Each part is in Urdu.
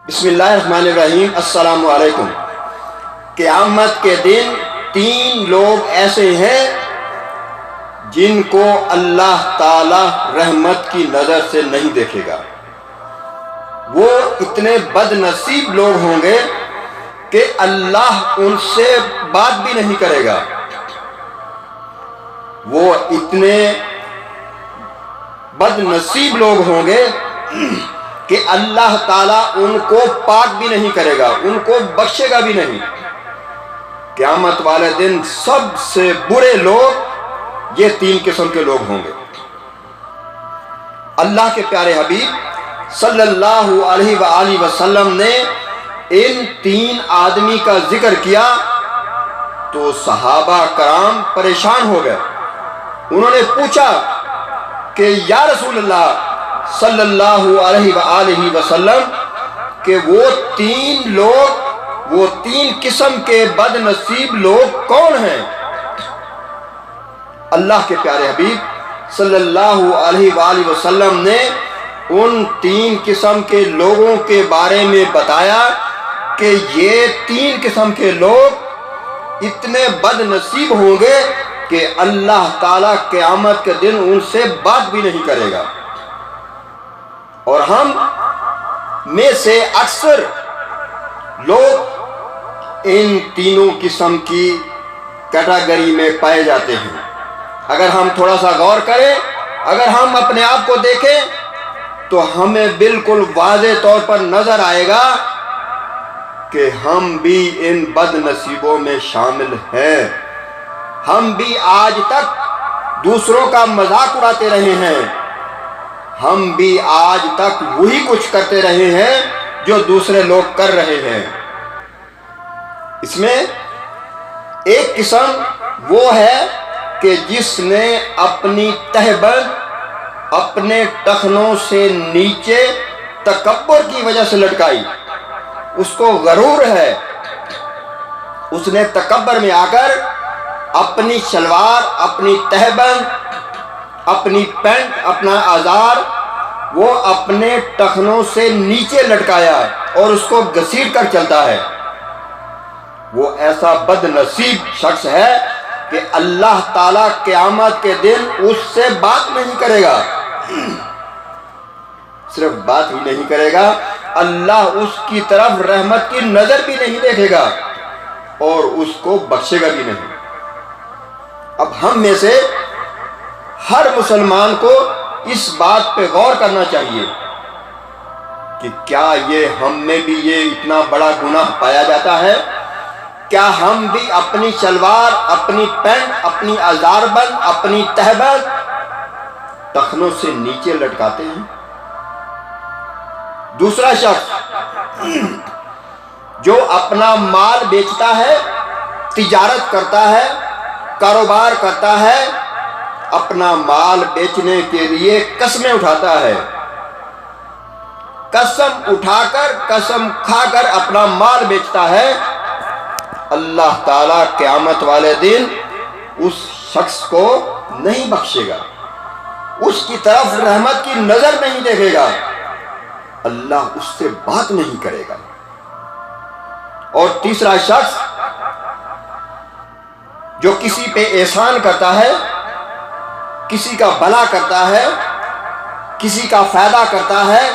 بسم اللہ الرحمن الرحیم۔ السلام علیکم۔ قیامت کے دن 3 لوگ ایسے ہیں جن کو اللہ تعالی رحمت کی نظر سے نہیں دیکھے گا۔ وہ اتنے بد نصیب لوگ ہوں گے کہ اللہ ان سے بات بھی نہیں کرے گا۔ وہ اتنے بد نصیب لوگ ہوں گے کہ اللہ تعالیٰ ان کو پاک بھی نہیں کرے گا، ان کو بخشے گا بھی نہیں۔ قیامت والے دن سب سے برے لوگ یہ 3 قسم کے لوگ ہوں گے۔ اللہ کے پیارے حبیب صلی اللہ علیہ وآلہ وسلم نے ان 3 آدمی کا ذکر کیا تو صحابہ کرام پریشان ہو گئے۔ انہوں نے پوچھا کہ یا رسول اللہ صلی اللہ علیہ وآلہ وسلم کہ وہ 3 لوگ، وہ 3 قسم کے بد نصیب لوگ کون ہیں؟ اللہ کے پیارے حبیب صلی اللہ علیہ وآلہ وسلم نے ان 3 قسم کے لوگوں کے بارے میں بتایا کہ یہ 3 قسم کے لوگ اتنے بد نصیب ہوں گے کہ اللہ تعالیٰ قیامت کے دن ان سے بات بھی نہیں کرے گا۔ اور ہم میں سے اکثر لوگ ان 3 قسم کی کیٹیگری میں پائے جاتے ہیں۔ اگر ہم تھوڑا سا غور کریں، اگر ہم اپنے آپ کو دیکھیں تو ہمیں بالکل واضح طور پر نظر آئے گا کہ ہم بھی ان بد نصیبوں میں شامل ہیں۔ ہم بھی آج تک دوسروں کا مذاق اڑاتے رہے ہیں، ہم بھی آج تک وہی کچھ کرتے رہے ہیں جو دوسرے لوگ کر رہے ہیں۔ اس میں ایک قسم وہ ہے کہ جس نے اپنی تہبند اپنے ٹخنوں سے نیچے تکبر کی وجہ سے لٹکائی۔ اس کو غرور ہے، اس نے تکبر میں آ کر اپنی شلوار، اپنی تہبند، اپنی پینٹ، اپنا ازار وہ اپنے ٹخنوں سے نیچے لٹکایا اور اس کو گھسیٹ کر چلتا ہے۔ وہ ایسا بد نصیب شخص ہے کہ اللہ تعالیٰ قیامت کے دن اس سے بات نہیں کرے گا۔ صرف بات ہی نہیں کرے گا، اللہ اس کی طرف رحمت کی نظر بھی نہیں دیکھے گا اور اس کو بخشے گا بھی نہیں۔ اب ہم میں سے ہر مسلمان کو اس بات پہ غور کرنا چاہیے کہ کیا یہ ہم میں بھی یہ اتنا بڑا گناہ پایا جاتا ہے؟ کیا ہم بھی اپنی شلوار، اپنی پینٹ، اپنی ازاربند، اپنی تہبند ٹخنوں سے نیچے لٹکاتے ہیں؟ دوسرا شخص جو اپنا مال بیچتا ہے، تجارت کرتا ہے، کاروبار کرتا ہے، اپنا مال بیچنے کے لیے قسمیں اٹھاتا ہے، قسم اٹھا کر، قسم کھا کر اپنا مال بیچتا ہے، اللہ تعالیٰ قیامت والے دن اس شخص کو نہیں بخشے گا، اس کی طرف رحمت کی نظر نہیں دیکھے گا، اللہ اس سے بات نہیں کرے گا۔ اور تیسرا شخص جو کسی پہ احسان کرتا ہے، کسی کا بھلا کرتا ہے، کسی کا فائدہ کرتا ہے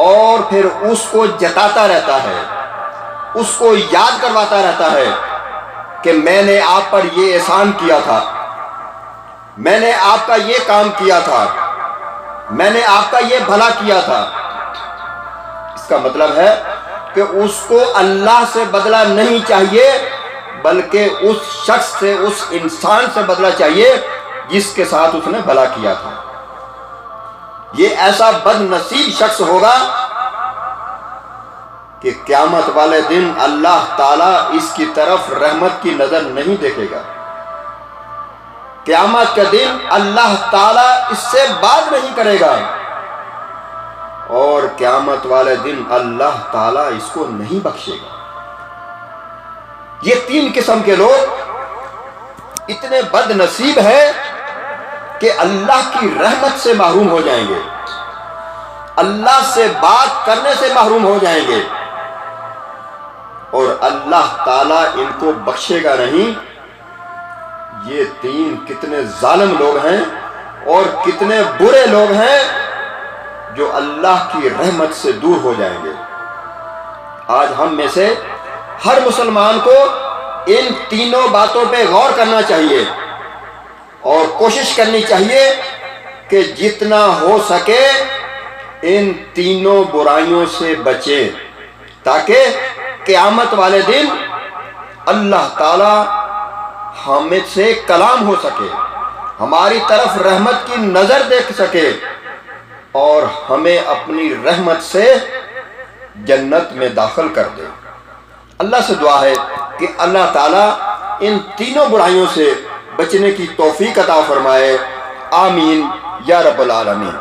اور پھر اس کو جتاتا رہتا ہے، اس کو یاد کرواتا رہتا ہے کہ میں نے آپ پر یہ احسان کیا تھا، میں نے آپ کا یہ کام کیا تھا، میں نے آپ کا یہ بھلا کیا تھا۔ اس کا مطلب ہے کہ اس کو اللہ سے بدلہ نہیں چاہیے بلکہ اس شخص سے، اس انسان سے بدلہ چاہیے جس کے ساتھ اس نے بھلا کیا تھا۔ یہ ایسا بد نصیب شخص ہوگا کہ قیامت والے دن اللہ تعالیٰ اس کی طرف رحمت کی نظر نہیں دیکھے گا۔ قیامت کے دن اللہ تعالیٰ اس سے بات نہیں کرے گا اور قیامت والے دن اللہ تعالیٰ اس کو نہیں بخشے گا۔ یہ 3 قسم کے لوگ اتنے بد نصیب ہیں کہ اللہ کی رحمت سے محروم ہو جائیں گے۔ اللہ سے بات کرنے سے محروم ہو جائیں گے، اور اللہ تعالیٰ ان کو بخشے گا نہیں۔ یہ تین کتنے ظالم لوگ ہیں اور کتنے برے لوگ ہیں جو اللہ کی رحمت سے دور ہو جائیں گے۔ آج ہم میں سے ہر مسلمان کو ان تینوں باتوں پہ غور کرنا چاہیے اور کوشش کرنی چاہیے کہ جتنا ہو سکے ان تینوں برائیوں سے بچیں، تاکہ قیامت والے دن اللہ تعالی ہمیں سے کلام ہو سکے، ہماری طرف رحمت کی نظر دیکھ سکے اور ہمیں اپنی رحمت سے جنت میں داخل کر دے۔ اللہ سے دعا ہے کہ اللہ تعالیٰ ان تینوں برائیوں سے بچنے کی توفیق عطا فرمائے۔ آمین یا رب العالمین۔